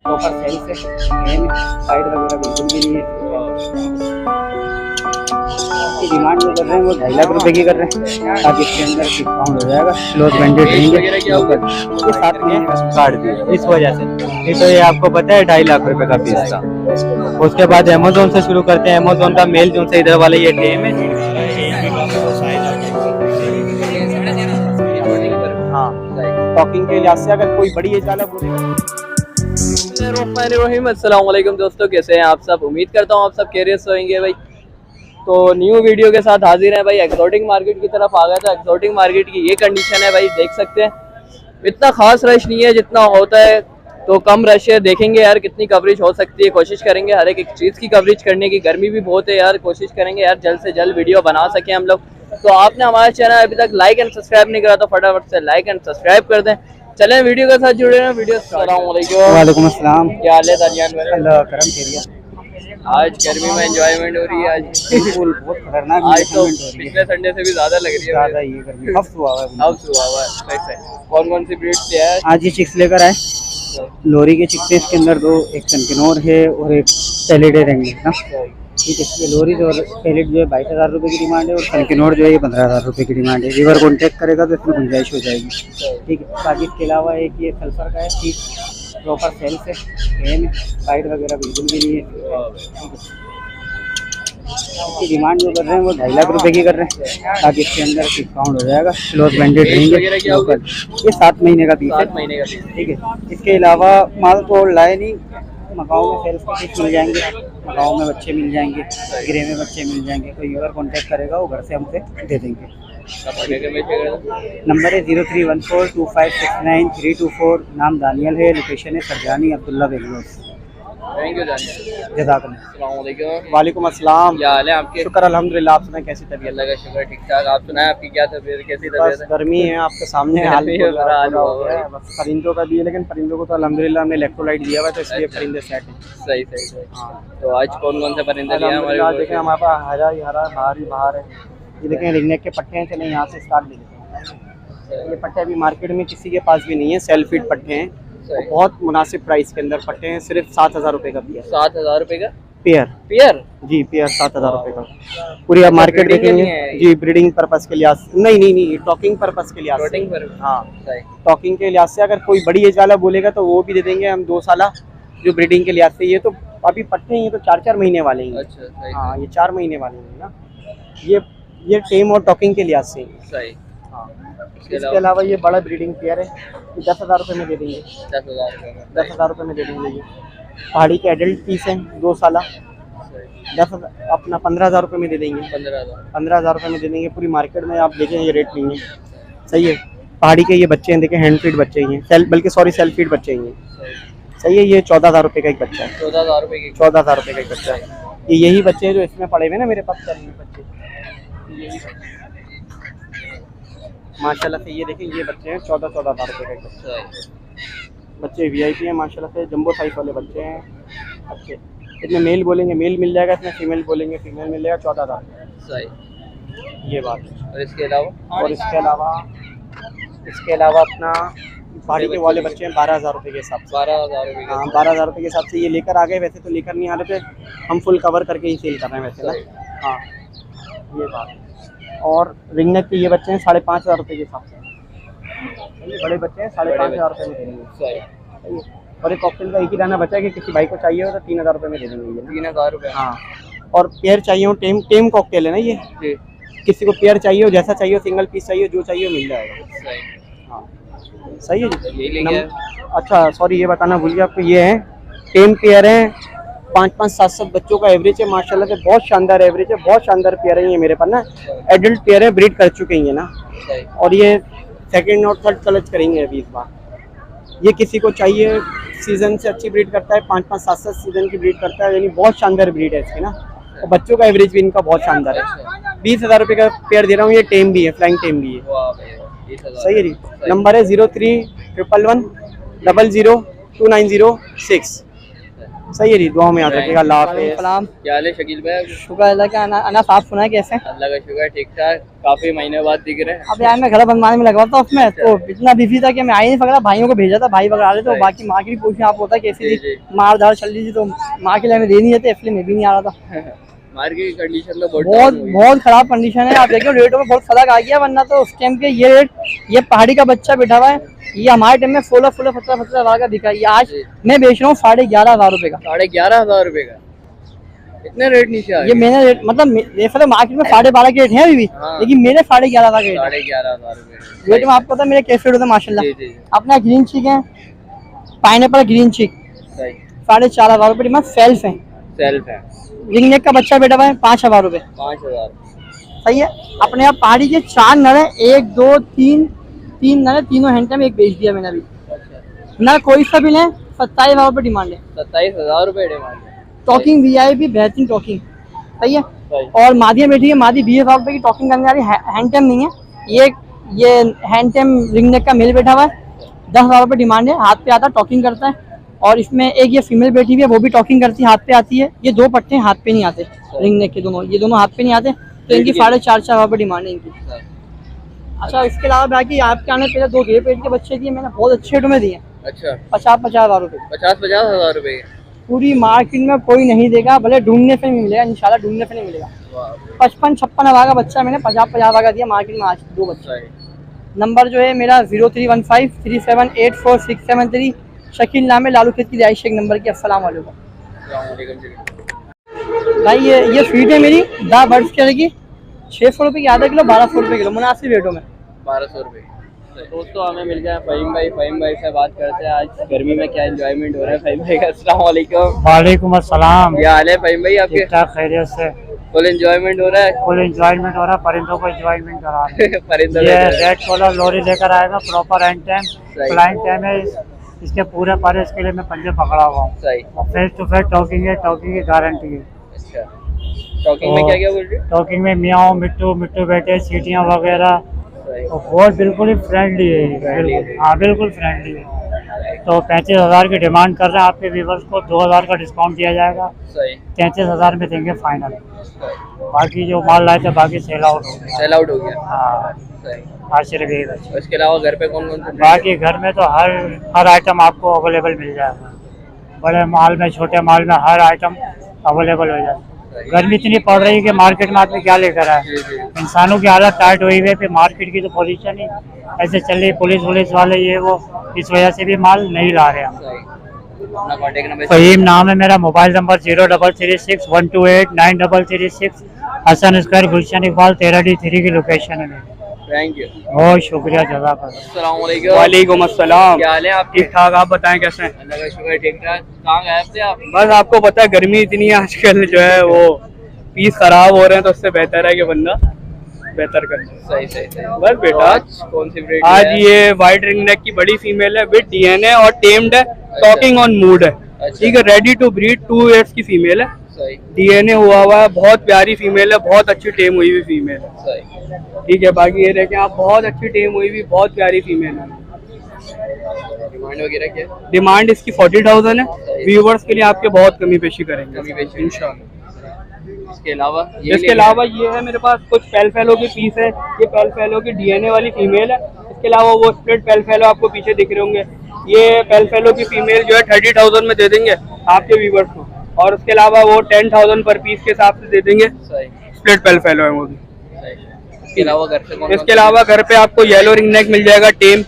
Proper cell से side वगैरह बिल्कुल भी नहीं है। डिमांड जो कर रहे हैं वो 2.5 लाख रुपए की कर रहे हैं, ताकि इसके अंदर डिस्काउंट हो जाएगा। क्लोज ब्रांडेड रहेंगे ये 7 महीने का काट दिए इस वजह से। नहीं तो ये आपको पता है 2.5 लाख रुपए का पीस था। उसके बाद अमेजोन से शुरू करते हैं। अमेजोन का मेल जो से इधर वाले ये टेम है। हाँ, टॉकिंग के लिहाज से अगर कोई बड़ी एज वाला बोलेगा। अस्सलाम वालेकुम दोस्तों, कैसे हैं आप सब। उम्मीद करता हूँ आप सब खैरियत से होंगे भाई। तो न्यू वीडियो के साथ हाजिर हैं भाई। एक्सोटिक मार्केट की तरफ आ गया था। एक्सोटिक मार्केट की ये कंडीशन है भाई, देख सकते हैं इतना खास रश नहीं है जितना होता है, तो कम रश है। देखेंगे यार कितनी कवरेज हो सकती है, कोशिश करेंगे हर एक चीज़ की कवरेज करने की। गर्मी भी बहुत है यार, कोशिश करेंगे यार जल्द से जल्द वीडियो बना सकें हम लोग। तो आपने हमारा चैनल अभी तक लाइक एंड सब्सक्राइब नहीं करा तो फटाफट से लाइक एंड सब्सक्राइब कर दें। चलें वीडियो के साथ जुड़े हैं। वीडियो वालेकुम अस्सलाम, क्या हाल है दानियान भाई? अल्लाह करम खैरियत। आज गर्मी में एंजॉयमेंट हो रही है आज। बिल्कुल बहुत खतरनाक आज तो enjoyment हो रही है। पिछले संडे से भी ज्यादा लग रही है। ज़्यादा ही गर्मी हफ्स हुआ है। अब सुबह हुआ है वैसे। कौन कौन सी ब्रीड से है? आज ये चिक्स लेकर आए, लोरी के चिक्स है इसके अंदर दो, एक सनकिनोर है और एक पैलेट रहेंगे ना। ठीक है, ये लोरी जो पैलेट जो है 22,000 रुपये की डिमांड है और सनकिनोर जो है ये 15,000 रुपये की डिमांड है। रिवर कॉन्टेक्ट करेगा तो इसमें गुंजाइश हो जाएगी। ठीक है, बाकी इसके अलावा एक ये सल्फर का है, ठीक प्रॉपर सेल से है, साइड वगैरह बिल्कुल भी नहीं है। इसकी डिमांड जो कर रहे हैं वो 2.5 लाख रुपए की कर रहे हैं, ताकि इसके अंदर डिस्काउंट हो जाएगा। क्लोज ब्रांडेड रहेंगे ये 7 महीने का पीस है। 7 महीने का पीस। ठीक है, इसके अलावा माल तो लाए नहीं, मकाओ में सेल्स के पीस मिल जाएंगे, मकाओ में बच्चे मिल जाएंगे, ग्रे में बच्चे मिल जाएंगे। कोई व्यूअर कॉन्टैक्ट करेगा वो घर से हमसे दे देंगे। नंबर है 03142569 नाम दानियल है, लोकेशन है सरजानी अब्दुल्ला बेगलोर। Thank you Daniyal. जज़ाकल्लाह। अस्सलाम वालेकुम। वालेकुम अस्सलाम। क्या हाल है आपके? शुक्र अल्हम्दुलिल्लाह। आप सुनाए कैसी तबीयत? अल्लाह का शुक्र ठीक ठाक। आप सुनाए आपकी क्या तबीयत, कैसी बस तबीयत है? गर्मी है, आपके सामने हाल गर्मी है, बुरा हाल हुआ हो है। बस परिंदों का भी है, लेकिन परिंदों को तो अल्हम्दुलिल्लाह हमने इलेक्ट्रोलाइट दिया हुआ है, तो इसलिए परिंदे सेट हैं। सही सही सही। हाँ, तो आज कौन कौन से परिंदे लिए हमारे? आज देखें हमारे पास हरा ही हरा, बाहर ही बाहर है। ये देखें रिंगनेक के पट्टे हैं। चलें यहाँ से स्टार्ट ले लेते हैं। ये पट्टे अभी मार्केट में किसी के पास भी नहीं है, सेल्फ फीड पट्टे हैं, तो बहुत मुनासिब प्राइस के अंदर पट्टे हैं। सिर्फ 7,000 रुपये का पेयर। 7,000 रुपये का पेयर? पेयर जी, पेयर 7,000 रुपये का। पूरी आप मार्केट देखेंगे जी, ब्रीडिंग पर्पस के लिहाज नहीं, टॉकिंग पर्पस के लिहाज से। हाँ, टॉकिंग के लिहाज से अगर कोई बड़ी एज वाला बोलेगा तो वो भी दे देंगे हम 2 साल जो ब्रीडिंग के लिहाज से। ये तो अभी पट्टे हैं, ये तो 4-4 महीने वाले हैं। अच्छा, हाँ, ये 4 महीने वाले हैं ना। ये टेम और टॉकिंग के लिहाज से सही। हाँ, इसके अलावा ये बड़ा ब्रीडिंग पेयर है, 10,000 रुपये में दे देंगे। 10,000 रुपये में दे देंगे। ये पहाड़ी के एडल्ट पीस हैं, 2 साल, 15,000 रुपये में दे देंगे। 15,000 रुपये में दे देंगे। पूरी मार्केट में आप देखें ये रेट नहीं है। सही है। पहाड़ी के ये बच्चे हैं, देखें हैंड फीड बच्चे ही हैं, सेल्फ फीड बच्चे ही हैं। सही है। ये 14,000 रुपये का एक बच्चा है। 14,000 रुपये की? 14,000 रुपये का एक बच्चा है। ये यही बच्चे हैं जो इसमें पड़े हुए ना मेरे पास बच्चे, माशाल्लाह से। ये देखें ये बच्चे हैं 14,000 रुपये का एक बच्चा। बच्चे VIP हैं माशाल्लाह से, जंबो साइज वाले बच्चे हैं अच्छे। इसमें मेल बोलेंगे मेल मिल जाएगा, इसमें फीमेल बोलेंगे फीमेल मिल जाएगा। 14,000 सही, ये बात है। और इसके अलावा अपना पहाड़ी के वाले बच्चे हैं 12,000 रुपये के हिसाब से। 12,000 रुपये? हाँ, 12,000 रुपये के हिसाब से ये लेकर आ गए। वैसे तो लेकर नहीं आ रहे थे, हम फुल कवर करके ही सेल कर रहे हैं वैसे ना। हाँ, ये बात है। और रिंगनेक के ये बच्चे हैं 5,500 रुपये के हिसाब से। ये बड़े बच्चे हैं 5,500 रुपये में देंगे। और एक कॉकटेल का एक ही दाना बचा है कि किसी भाई को चाहिए हो तो 3,000 रुपये में दे देंगे ये। 3,000 रुपये? हाँ, और पेयर चाहिए हो, टेम कॉकटेल है ना ये जी। किसी को पेयर चाहिए हो, जैसा चाहिए हो, सिंगल पीस चाहिए, जो चाहिए मिल जाएगा। हाँ, सही है जी। अच्छा सॉरी, ये बताना भूल गया आपको, ये है टेम पेयर है। 5-5, 7-7 बच्चों का एवरेज है माशाल्लाह से। बहुत शानदार एवरेज है, बहुत शानदार पेयर है ये मेरे पास ना। एडल्ट पेयर है, ब्रीड कर चुके हैं ना, और ये सेकंड और थर्ड कलच करेंगे अभी इस बार। ये किसी को चाहिए, सीजन से अच्छी ब्रीड करता है, 5-5, 7-7 सीजन की ब्रीड करता है, यानी बहुत शानदार ब्रीड है इसकी ना। और बच्चों का एवरेज भी इनका बहुत शानदार है। 20,000 रुपये का पेयर दे रहा हूँ। ये टेम भी है, फ्लाइंग टेम भी है। सही है जी। नंबर है 0311100290 6। सही है जी, दुआ में याद रखिएगा। अल्लाह हाफिज़। सलाम, क्या हाल है शकील भाई? शुक्र अल्लाह का। अनास आप सुना है कैसे? अल्लाह का शुक्र, ठीक ठाक। काफी महीने बाद दिख रहे हैं। अब यार मैं घर बनवाने में लगा था उसमें, तो इतना बिजी था कि मैं आ ही नहीं पकड़ा। भाइयों को भेजा था, भाई वगैरह आ रहे थे। बाकी माँ की भी पूछना आप होता कैसी जी, थी, जी। मार धार चल रही थी, तो माँ के लिए हमें दे नहीं देते, इसलिए मैं भी नहीं आ रहा था। मार्केट की कंडीशन तो बहुत बहुत down हुई है। बहुत खराब कंडीशन है। आप देखिए रेटों में बहुत फर्क आ गया, वरना तो उस टाइम के ये रेट, ये पहाड़ी का बच्चा बैठा हुआ है, ये हमारे टाइम में 16 17 हज़ार का बिका। ये आज जी। मैं बेच रहा हूँ 11,500 रुपए का। 11,500 रुपए का, इतने रेट नीचे आ ये गए। मैंने रेट मतलब जैसे तो मार्केट में 12.5 के रेट है अभी भी, हाँ। लेकिन मेरे 11,500 का रेट है। 11,500 रुपए। रेट में आपको पता है मेरे कैसे रेट होते हैं माशाल्लाह। जी, जी, जी। अपना ग्रीन चिक है, पाइनएप्पल ग्रीन चिक सही। 4,500 रुपए डिमांड। सेल्फ है, सेल्फ है रिंग नेक का बच्चा बैठा हुआ है 5,000 रुपए। 5,000। सही है। अपने यहाँ पहाड़ी के 4 नर है, 1 2 3 नर है, तीनों हैंड में एक बेच दिया मैंने अभी। ना कोई सा भी लें 27,000 रुपए डिमांड है। 27,000 रुपए डिमांड है। टॉकिंग VIP बेहतरीन टॉकिंग। सही है। सही। और मादिया बैठी है, मादी 20,000 रुपए की टॉकिंग करने वाली, हैंड टेम नहीं है। ये हैंड टेम रिंग नेक का मेल बैठा हुआ है, 10,000 रुपए डिमांड है। हाथ पे आता है, टॉकिंग करता है। और इसमें एक ये फीमेल बैठी हुई है, वो भी टॉकिंग करती है, हाथ पे आती है। ये 2 पट्टे हाथ पे नहीं आते, रिंग नेक के दोनों, ये दोनों हाथ पे नहीं आते, तो इनकी 4,500 रुपए डिमांड है इनकी। अच्छा, इसके अलावा बाकी आपके आने पहले 2 ग्रे पेट के बच्चे दिए मैंने, बहुत अच्छे रेटों में दिए, अच्छा। 50,000 रुपए। 50,000 रुपए। पूरी मार्केट में कोई नहीं देगा, भले ढूंढने से नहीं मिलेगा, इंशाल्लाह ढूंढने से नहीं मिलेगा। 55-56 हज़ार का बच्चा मैंने 50,000 का दिया मार्केट में आज 2 बच्चा। नंबर जो है मेरा 0315378467 शकील नाम है, लालू खेत की रिहाइश एक नंबर की। अस्सलाम वालेकुम भाई। ये स्वीट है मेरी दा बर्ड्स के की 600 रुपये की आधा किलो, 1200 रुपये किलो, मुनासिब रेटों में। 1200 रुपए। दोस्तों हमें मिल गया फ़हीम भाई से बात करते हैं आज गर्मी में क्या एंजॉयमेंट हो रहा है फ़हीम भाई का। अस्सलाम वालेकुम। वालेकुम अस्सलाम। क्या हाल है फ़हीम भाई आपके? ठीक ठाक, खैरियत से। फुल एंजॉयमेंट हो रहा है? फुल एंजॉयमेंट हो रहा है, परिंदों को एंजॉयमेंट करा रहे हैं। परिंदों ये में रेड कॉलर लोरी लेकर आएगा, proper and time flying time है। इसके पूरे पर इसके लिए मैं पंजे पकड़ा हुआ हूँ। सही। फेस टू फेस टॉकिंग है, टॉकिंग की गारंटी है। अच्छा, टॉकिंग में क्या क्या बोल रहे हो? टॉकिंग में मियाओ मिट्टू मिट्टू बेटे सीटियाँ वगैरह, सही। और बहुत बिल्कुल ही फ्रेंडली है ये, बिल्कुल। हाँ बिल्कुल फ्रेंडली है। तो 35,000 की डिमांड कर रहे हैं, आपके व्यूवर्स को 2,000 का डिस्काउंट दिया जाएगा। सही। 33,000 में देंगे फाइनल। बाकी जो माल लाए थे बाकी सेल आउट हो गया। सेल आउट हो गया। हाँ, सही। आज सिर्फ यही बचा। और इसके अलावा घर पे कौन कौन से? बाकी घर में तो हर आइटम आपको अवेलेबल मिल जाएगा। बड़े माल में छोटे माल में हर आइटम अवेलेबल हो जाएगा। गर्मी इतनी पड़ रही है कि मार्केट में आदमी क्या लेकर आए। इंसानों की हालत टाइट हुई है, फिर मार्केट की तो पोजीशन ही ऐसे चल रही, पुलिस वाले ये वो, इस वजह से भी माल नहीं ला रहे हम। अपना कॉन्टेक्ट नंबर? फ़हीम नाम है मेरा। Mobile number 0336128936। हसन स्क्वायर गुलशन इकबाल 13D3 की लोकेशन है मेरी। थैंक यू, बहुत शुक्रिया, जज़ाकल्लाह। अस्सलाम वालेकुम। वालेकुम अस्सलाम। क्या हाल है आपके? ठीक ठाक, आप बताएं कैसे हैं? अल्लाह का शुक्र, ठीक ठाक। कहाँ गए थे आप? बस आपको पता है गर्मी इतनी है आजकल, जो है वो पीस खराब हो रहे हैं, तो उससे बेहतर है कि बंदा बेहतर कर। सही सही सही। बस बेटा, आज कौन सी ब्रीड? आज ये वाइट रिंग नेक की बड़ी फीमेल है, विद DNA और टेम्ड है, टॉकिंग ऑन मूड है। ठीक है, रेडी टू ब्रीड, 2 years की फीमेल है, सही DNA हुआ हुआ है, बहुत प्यारी फीमेल है, बहुत अच्छी टेम हुई हुई फीमेल है। सही। ठीक है, बाकी ये देखें आप, बहुत अच्छी टेम हुई हुई, बहुत प्यारी फीमेल है। डिमांड वगैरह क्या? डिमांड इसकी 40,000 है। व्यूवर्स के लिए आपके बहुत कमी पेशी करेंगे कमी पेशी इंशाल्लाह। इसके अलावा इसके अलावा ये है मेरे पास कुछ पेल फेलो की पीस है। ये पेल फेलो की DNA वाली फीमेल है। इसके अलावा वो स्प्लिट पेल फेलो आपको पीछे दिख रहे होंगे, ये पेल फेलो की फीमेल जो है 30,000 में दे देंगे आपके व्यूवर्स को। और उसके अलावा वो 10,000 पर पीस के हिसाब से दे देंगे। सही। स्प्लिट पेल फेलो है वो भी। इसके अलावा घर पे इसके अलावा घर पे आपको येलो रिंग नेक मिल जाएगा, टेम।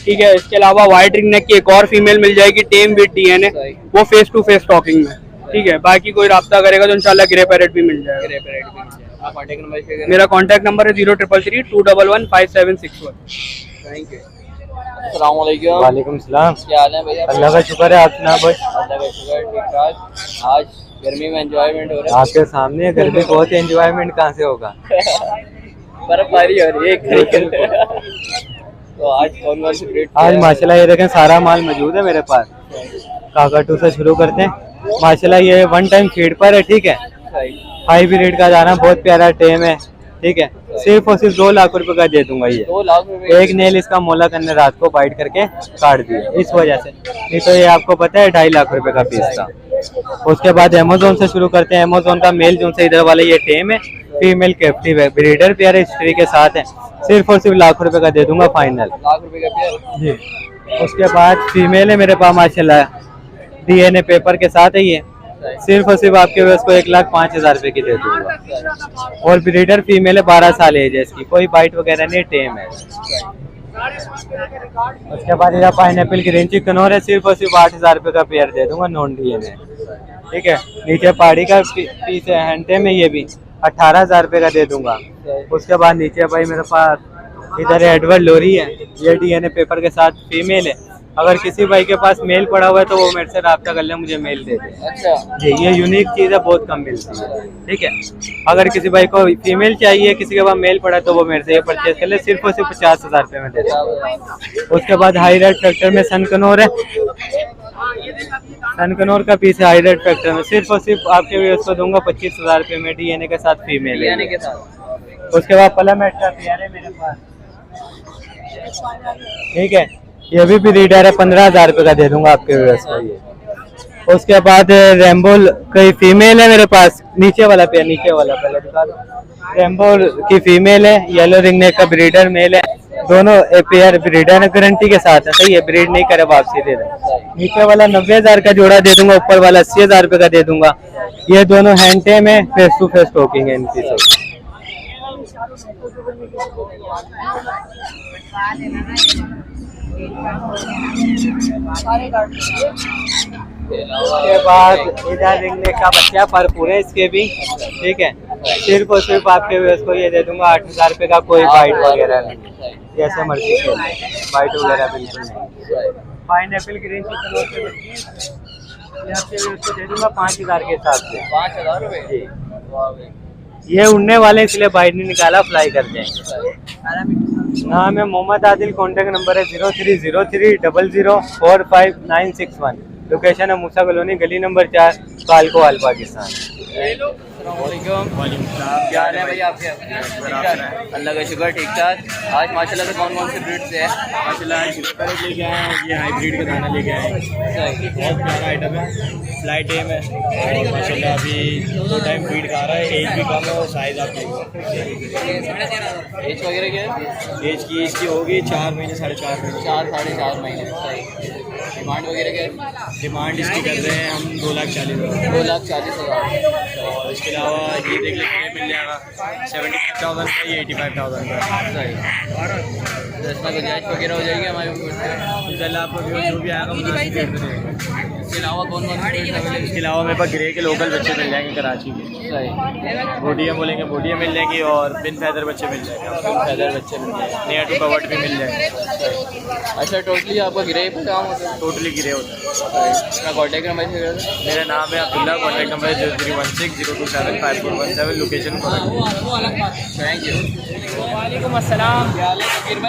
ठीक है, इसके अलावा व्हाइट रिंग नेक की एक और फीमेल मिल जाएगी, टेम विद DNA, वो फेस टू फेस टॉकिंग में। ठीक है, बाकी कोई राब्ता करेगा तो इंशाल्लाह ग्रे पैरेट भी मिल जाएगा। Contact number? मेरा कॉन्टैक्ट नंबर है 0333215761। Thank you. अस्सलाम वालेकुम। वालेकुम सलाम। क्या हाल है भैया? अल्लाह का शुक्र है, आप सुना बस। अल्लाह का शुक्र, ठीक ठाक। आज गर्मी में एंजॉयमेंट हो रहा आपके सामने गर्मी बहुत, एंजॉयमेंट कहाँ से होगा। है? बर्फबारी हो रही है एक तरीके से। तो आज कौन कौन सी ब्रीड? आज माशाल्लाह ये देखें सारा माल मौजूद है मेरे पास। काकाटू से शुरू करते हैं। माशाल्लाह ये 1 टाइम फीड पर है। ठीक है, सही। 5 रेट का जाना, बहुत प्यारा टेम है। ठीक है, सिर्फ और सिर्फ 2 लाख रुपए का दे दूंगा ये। 2 लाख रुपए? एक नेल इसका मोला करने रात को बाइट करके काट दिया, इस वजह से। नहीं तो ये आपको पता है 2.5 लाख रुपए का पीस था। उसके बाद अमेजोन से शुरू करते हैं। अमेजोन का मेल जो से इधर वाला ये टेम है, फीमेल कैप्टिव है, ब्रीडर पेयर हिस्ट्री के साथ है, सिर्फ और सिर्फ लाख रुपए का दे दूंगा फाइनल। लाख रुपए का पेयर जी। उसके बाद फीमेल है मेरे पास माशाल्लाह, DNA पेपर के साथ है ये, सिर्फ और सिर्फ आपके उसको 1,05,000 रुपए की दे दूंगा। और ब्रीडर फीमेल है, 12 साल एज है इसकी, कोई बाइट वगैरह नहीं, टेम है। उसके बाद ये पाइनएप्पल ग्रीन चिकन और है, सिर्फ और सिर्फ 8,000 रुपए का पेयर दे दूंगा नॉन DNA। ठीक है। नीचे पहाड़ी का पीस है, हैंटे में ये भी 18,000 रुपए का दे दूंगा। उसके बाद नीचे भाई मेरे पास इधर एडवर्ड लोरी है, ये DNA पेपर के साथ फीमेल है। अगर किसी भाई के पास मेल पड़ा हुआ है तो वो मेरे से रब्ता कर ले, मुझे मेल दे दे। अच्छा जी, ये यूनिक चीज़ है, बहुत कम मिलती है। ठीक है। अगर किसी भाई को फीमेल चाहिए, किसी के पास मेल पड़ा है तो वो मेरे से ये परचेज कर ले, सिर्फ और सिर्फ 50,000 रुपये में दे दे। उसके बाद हाई रेड फैक्टर में सनकनौर है, सनकनौर का पीस है हाई रेड फैक्टर में, सिर्फ और सिर्फ आपके भी उसको दूंगा 25,000 रुपये में, DNA के साथ फीमेल है। DNA के साथ। उसके बाद प्लमेट का पेयर है मेरे पास। ठीक है। ये भी ब्रीडर है, 15,000 रुपये का दे दूंगा आपके व्यवस्था को ये। उसके बाद रेम्बो कई फीमेल है मेरे पास, नीचे वाला पेयर, नीचे वाला पहले दिखा दो। रेम्बो की फीमेल है, येलो रिंगनेक का ब्रीडर मेल है, दोनों पेयर ब्रीडर है, गारंटी के साथ है। सही है, ब्रीड नहीं करे वापसी दे दे। नीचे वाला 90,000 का जोड़ा दे दूंगा, ऊपर वाला 80,000 रुपये का दे दूंगा। ये दोनों हैंटे में फेस टू फेस टॉकिंग है इनकी सब। उसके बाद इधर रिंगनेक का बच्चा पर पूरे इसके भी। ठीक है। सिर्फ और सिर्फ आपके उसको ये दे दूंगा 8,000 रुपये का, कोई बाइट वगैरह नहीं, जैसे मर्जी खेल, बाइट वगैरह बिल्कुल नहीं। पाइनएप्पल ग्रीन चिकन उसको दे दूंगा 5,000 के हिसाब से। 5,000 रुपए जी। ये उड़ने वाले इसलिए बाइट नहीं निकाला, फ्लाई कर देंगे। नाम है मोहम्मद आदिल, कॉन्टैक्ट नंबर है 030300459161। लोकेशन है मूसा कॉलोनी, गली नंबर 4, कालकोवाल, पाकिस्तान। क्या हाल है भाई आपके? अल्लाह का शुक्र, ठीक ठाक। आज माशाल्लाह से कौन कौन से ब्रीड से है? माशाल्लाह लेके आए हैं, ये हाइब्रिड का दाना लेके आए हैं, बहुत प्यारा आइटम है, फ्लाई टेम है माशाल्लाह। अभी 2 टाइम फीड खा रहा है, एज भी कम है और साइज आप देखो। एज वगैरह क्या है? एज की इसकी होगी 4 महीने, 4.5 महीने। 4-4.5 महीने। डिमांड वगैरह क्या है? डिमांड इसकी कर रहे हैं हम 2,40,000। 2,40,000। और इसके अलावा ये देख लेंगे, मिल जाएगा 75,000 का, ये 85,000 का। तो इसमें गुंजाइश वगैरह हो जाएगी हमारे इंशाल्लाह आपको जो भी आएगा मुनासिब रेट में देंगे। इसके अलावा कौन कौन से? इसके अलावा मेरे पास ग्रे के लोकल बच्चे मिल जाएंगे कराची के, सही। बोडिया बोलेंगे बोडिया मिल जाएंगी, और बिन फैदर बच्चे मिल जाएंगे, फैदर बच्चे मिल जाएंगे, नियर टू कवर्ड भी मिल जाएंगे। अच्छा, टोटली आपका गिरे पे काम होता है? टोटली गिरे होता है। इसका कॉन्टैक्ट नंबर है? मेरा नाम है अब्दुल्ला, कॉन्टैक्ट नंबर है 0316027547, लोकेशन थैंक यू। वालेकुम अस्सलाम।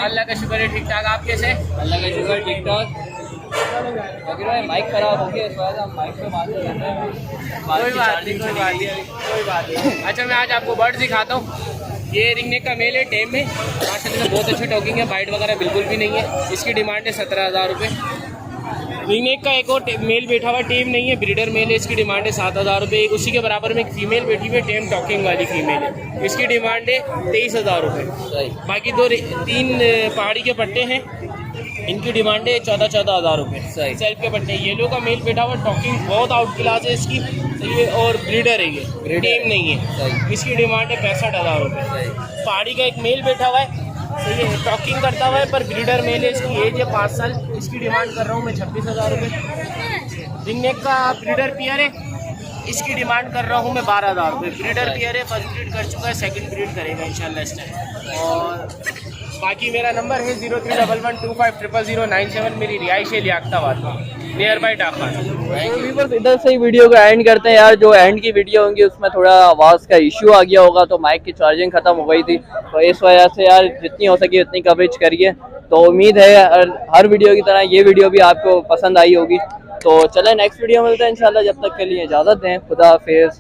अल्लाह का शुक्र है, ठीक ठाक। आप कैसे? अल्लाह का शुक्र, ठीक ठाक। अगर भाई माइक खराब हो गया, इस वजह से हम माइक पे बात कर रहे हैं। कोई बात नहीं। अच्छा, मैं आज आपको बर्ड दिखाता हूँ। ये रिंगनेक का मेल है, टेम में माशाल्लाह से बहुत अच्छी टॉकिंग है, बाइट वगैरह बिल्कुल भी नहीं है। इसकी डिमांड है 17,000 रुपये। रिंगनेक का एक और मेल बैठा हुआ, टेम नहीं है, ब्रीडर मेल है, इसकी डिमांड है 7,000 रुपये। एक उसी के बराबर में एक फीमेल बैठी हुई है, टेम टॉकिंग वाली फीमेल है, इसकी डिमांड है 23,000 रुपये। बाकी 3 पहाड़ी के पट्टे हैं, इनकी डिमांड है 14,000 रुपये। सेल्फ के पट्टे। येलो का मेल बैठा हुआ, टॉकिंग बहुत आउट क्लास है इसकी, सही है, और ब्रीडर है, ये टेम नहीं है, इसकी डिमांड है 65,000 रुपये। पहाड़ी का एक मेल बैठा हुआ है, सही है, टॉकिंग करता हुआ है, पर ब्रीडर मेल है, इसकी एज है 5 साल, इसकी डिमांड कर रहा हूँ मैं 26,000 रुपये। रिंगनेक का ब्रीडर पेयर है, इसकी डिमांड कर रहा हूँ मैं 12,000 रुपये। ब्रीडर पेयर है, फर्स्ट ब्रीड कर चुका है, सेकंड ब्रीड करेगा इंशाल्लाह इस टाइम। और बाकी मेरा नंबर है 0311250097, मेरी रिहाइश है लियाकताबाद, नियर बाई डाका। इधर से ही वीडियो को एंड करते हैं यार। जो एंड की वीडियो होंगी उसमें थोड़ा आवाज़ का इश्यू आ गया होगा, तो माइक की चार्जिंग ख़त्म हो गई थी, तो इस वजह से यार जितनी हो सके उतनी कवरेज करिए। तो उम्मीद है हर वीडियो की तरह ये वीडियो भी आपको पसंद आई होगी। तो चलें नेक्स्ट वीडियो मिलते हैं इंशाल्लाह, जब तक के लिए इजाज़त दें, खुदा हाफिज़।